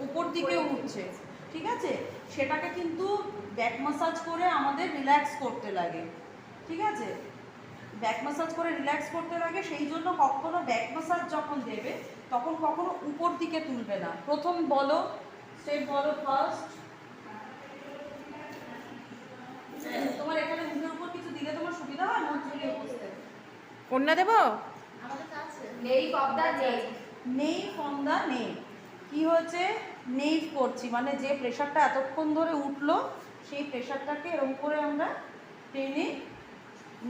উপর দিকে উঠছে, ঠিক আছে, সেটাকে কিন্তু ব্যাক মাসাজ করে আমাদের রিল্যাক্স করতে লাগে, ঠিক আছে, ব্যাক মাসাজ করে রিল্যাক্স করতে লাগে। সেই জন্য কখনো ব্যাক মাসাজ যখন দেবে তখন কখনো উপর দিকে তুলবে না। প্রথম বলো, স্টেপ বলো ফার্স্ট। তোমার এখানে মুখের উপর কিছু দিলে তোমার সুবিধা হয় মন ঝুলিয়ে বসতে? কোনটা দেবো? আমাদের কাছে নেই অফ দা নেই, নেই ফ্রম দা নেই। কি হচ্ছে, নেই করছি মানে যে প্রেশারটা এতক্ষণ ধরে উঠলো সেই প্রেশারটাকে এরকম করে আমরা টেনে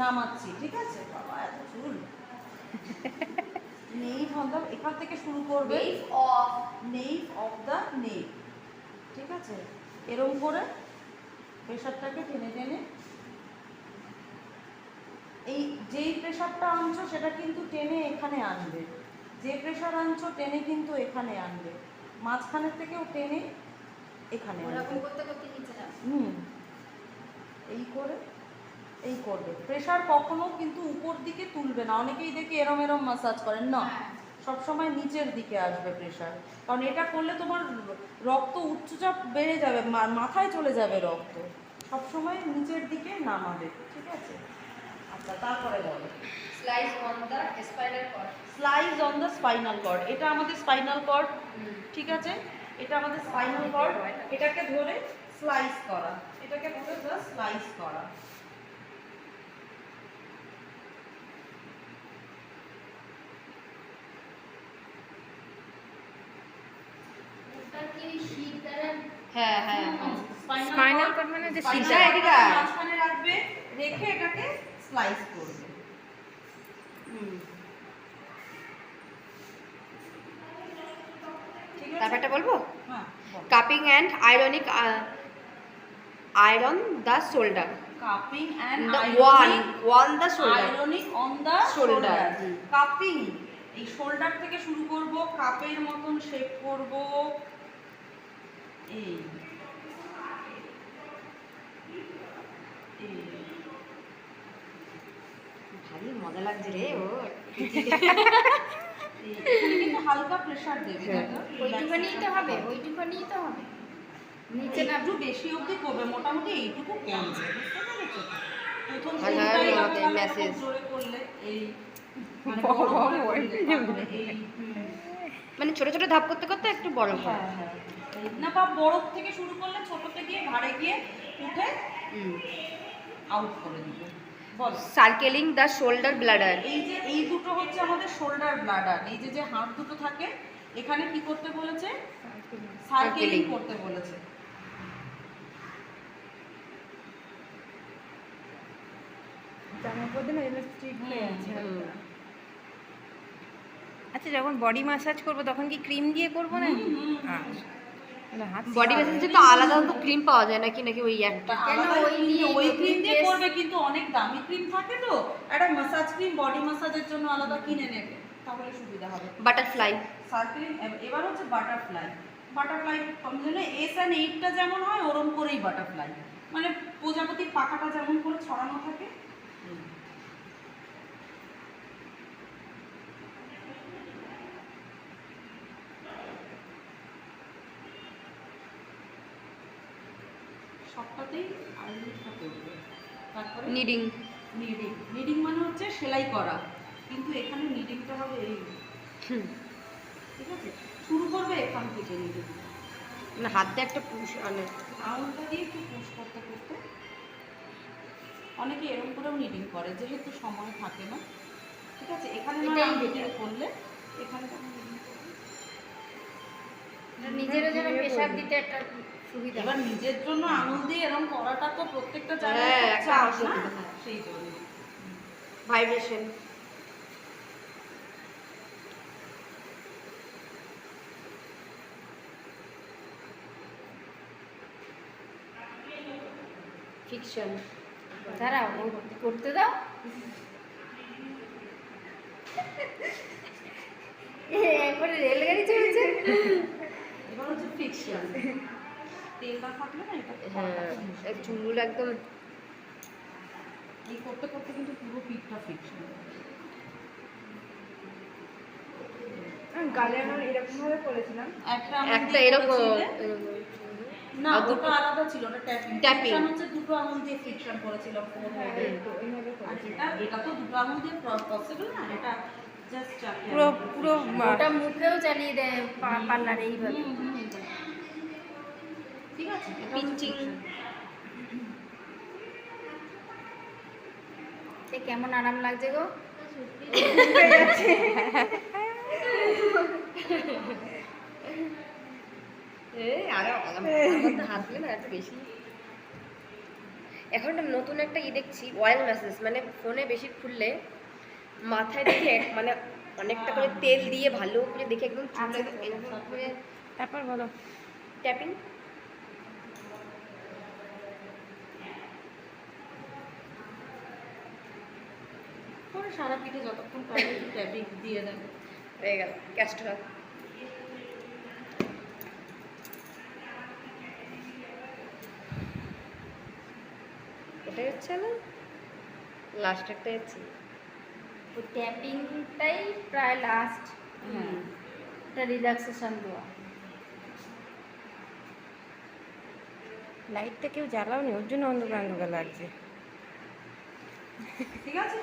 নামাচ্ছি, ঠিক আছে। বাবা এত চুল। নেই ফ্রম দা, এখান থেকে শুরু করবে, নেই অফ দা নেই, ঠিক আছে, এরকম করে প্রেশারটাকে টেনে টেনে, এই যেই প্রেশারটা আনছো সেটা কিন্তু টেনে এখানে আনবে, যে প্রেশার আনছো টেনে কিন্তু এখানে আনবে, মাঝখানের থেকেও টেনে এখানে আনবে। এই করে এই করবে। প্রেশার কখনো কিন্তু উপর দিকে তুলবে না, অনেকেই দেখি এরম এরম মাসাজ করেন না, সবসময় নিচের দিকে আসবে প্রেশার, কারণ এটা করলে তোমার রক্ত উচ্চচাপ বেড়ে যাবে, মাথায় চলে যাবে রক্ত, সবসময় নিচের দিকে নামাবে, ঠিক আছে। আচ্ছা তারপরে বলো, slice on the spinal cord. Slice on the spinal cord, এটা আমাদের স্পাইনাল কর্ড, ঠিক আছে, এটা আমাদের স্পাইনাল কর্ড, এটাকে ধরে স্লাইস করা, এটাকে ধরে জাস্ট স্লাইস করা। হ্যাঁ হ্যাঁ, স্পাইনাল কর্ড মানে যে সিধা মাঝখানে রাখবে, রেখে এটাকে স্লাইস করবে। তারপরটা বলবো, হ্যাঁ, cupping and iron the shoulder. Cupping and one the shoulder, ironing on the Shoulder. Shoulder. Cupping, এই শোল্ডার থেকে শুরু করব, কাপের মতন শেপ করব, এই ভারী মজা লাগছে রে ও। কিন্তু হালকা প্রেসার দেবে, ওইটুখানিই তো হবে, ওইটুখানিই তো হবে, নিচে না একটু বেশি অবধি করবে, মোটামুটি এইটুকু কমছে, বুঝতে পেরেছো? প্রথম হাজার শুরুটাই মতে এরকম message। জোরে করলে এই মানে বড় করে করলে, তারপরে এই মানে ছোট ছোট ধাপ করতে করতে একটু বড় হয়। হ্যাঁ হ্যাঁ, না বা বড় থেকে শুরু করলে ছোটতে গিয়ে ঘাড়ে গিয়ে উঠে আউট করে দিবে। বলো, সার্কেলিং দ্য শোল্ডার ব্লাডার। এই যে এই দুটো হচ্ছে আমাদের শোল্ডার ব্লাডার, এই যে যে হাত দুটো থাকে এখানে কি করতে বলেছে, সার্কেলিং করতে বলেছে। জামার মধ্যে না এগুলো স্ট্রিপ হয়ে আছে। আচ্ছা যখন বডি ম্যাসাজ করবো তখন কি ক্রিম দিয়ে করবো না? বডি ম্যাসাজে তো আলাদা তো ক্রিম পাওয়া যায় নাকি, নাকি ওই একটা? ওই ক্রিম দিয়ে করবে, কিন্তু অনেক দামি ক্রিম থাকে তো, একটা ম্যাসাজ ক্রিম বডি ম্যাসাজের জন্য আলাদা কিনে নেবে, তাহলে সুবিধা হবে। বাটারফ্লাই, সার্কেলিং, এবার হচ্ছে বাটারফ্লাই। বাটারফ্লাই জন্য এস অ্যান্ড এইটটা যেমন হয় ওরম করেই বাটারফ্লাই, মানে প্রজাপতির পাখাটা যেমন করে ছড়ানো থাকে। সবটাতেই আইলিটটা করবে। তারপরে নিডিং। নিডিং, নিডিং মানে হচ্ছে সেলাই করা, কিন্তু এখানে নিডিংটা হবে এই, ঠিক আছে, শুরু করবে এখান থেকে নিডিং, মানে হাত দিয়ে একটা পুশ, মানে আঙুলটা দিয়ে একটু পুশ করতে করতে। অনেকে এরকম করেও নিডিং করে যেহেতু সময় থাকে না, ঠিক আছে, এখানে নিডিং করলে এখানে নিজেরও যেন প্রেসার দিতে একটা সুবিধা। এবার নিজের জন্য আঙুল দিয়ে এরকম করাটা তো প্রত্যেকটা হ্যাঁ, জায়গায় একটা চাপ না, অসুবিধা। সেই জন্য। Vibration, fiction. দাঁড়াও করতে দাও। একবারে রেলগাড়ি চলছে। এবার হচ্ছে ফিকশন, তেলটা থাকলে না এটা হ্যাঁ, চুল একদম এই করতে করতে কিন্তু পুরো পিঠটা ফিকশন। গালে আমার এরকম ভাবে করেছিলাম। একটা আঙুল একটা দিয়ে এরকম করেছিলে। না আর ওটা আলাদা ছিল, ওটা ট্যাপিং। Tapping। ট্যাপিং হচ্ছে দুটো আঙুল দিয়ে ফ্রিকশন করেছিলাম ফোরহেডে। আর এটা তো দুটো আঙুল দিয়ে পসিবল না, এটা জাস্ট চাপে পুরো পুরো ওটা মুখেও চালিয়ে দেয় পার্লারে এইভাবে। ঠিক আছে, এটা Pinching। সে কেমন আরাম লাগছে গো। আরো হাত দিলে না একটু বেশি। এখন একটা নতুন একটা দেখছি, অয়েল ম্যাসেজ, মানে ফোনে বেশি খুললে মাথায় দেখে মানে অনেকটা করে তেল দিয়ে ভালো করে দেখে একদম চুলটা এরকম করে তারপর বলো। ট্যাপিং। পরে সারা পিঠে যতক্ষণ পারবে ট্যাপিং দিয়ে দেবে। হয়ে গেল ক্যাস্টর অয়েল। এটাই হচ্ছে না লাস্টেরটাই হচ্ছে। ওই ট্যাপিংটাই প্রায় লাস্ট। হ্যাঁ একটা রিল্যাক্সেশন দেওয়া। লাইটটা কেউ জ্বালাওনি, ওর জন্য অন্ধকার অন্ধকার লাগছে। ঠিক আছে।